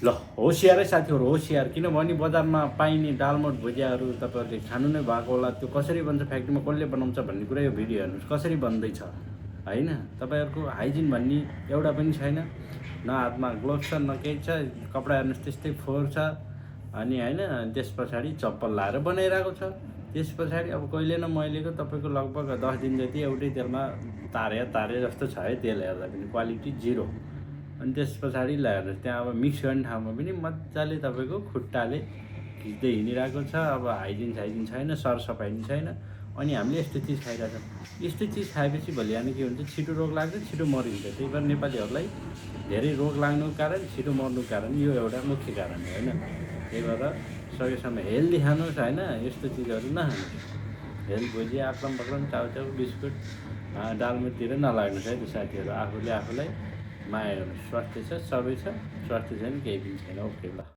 ल होसियारै साथीहरू होसियार, किनभने बजारमा पाइने दालमोट भुजियाहरू तपाईँहरूले खानु नै भएको होला। त्यो कसरी बन्छ, फ्याक्ट्रीमा कसले बनाउँछ भन्ने कुरा यो भिडियो हेर्नुहोस् कसरी बन्दैछ होइन। तपाईँहरूको हाइजिन भन्ने एउटा पनि छैन, न हातमा ग्लोभ्स छ न केही छ, कपडा हेर्नुहोस् त्यस्तै फोहोर छ। अनि होइन त्यस पछाडि चप्पल लाएर बनाइरहेको छ। त्यस पछाडि अब कहिले न मैलेको तपाईँको लगभग 10 दिन जति एउटै तेलमा तारे जस्तो छ है, तेल हेर्दा पनि क्वालिटी जिरो। अनि त्यस पछाडि हेर्नुहोस् त्यहाँ अब मिक्स गर्ने ठाउँमा पनि मजाले तपाईँको खुट्टाले खिच्दै हिँडिरहेको छ। अब हाइजिन छैन, सरसफाइ पनि छैन। अनि हामीले यस्तो चिज खाइरहेछौँ। यस्तो चिज खाएपछि भोलि बिहान के हुन्छ, छिटो रोग लाग्छ, छिटो मरिन्छ। त्यही भएर नेपालीहरूलाई धेरै रोग लाग्नुको कारण, छिटो मर्नुको कारण यो एउटा मुख्य कारण हो होइन। त्यही भएर सकेसम्म हेल्दी खानुहोस् होइन, यस्तो चिजहरू नखानुहोस्। हेल्थ भुजिया आक्रम बक्रम चाउचाउ बिस्कुट दालमुटतिर नलाग्नुहोस् है। त्यो साथीहरू आफूले आफूलाई माया गर्नुहोस्। स्वास्थ्य छ सबै छ, स्वास्थ्य छैन केही पनि छैन। ओके ल।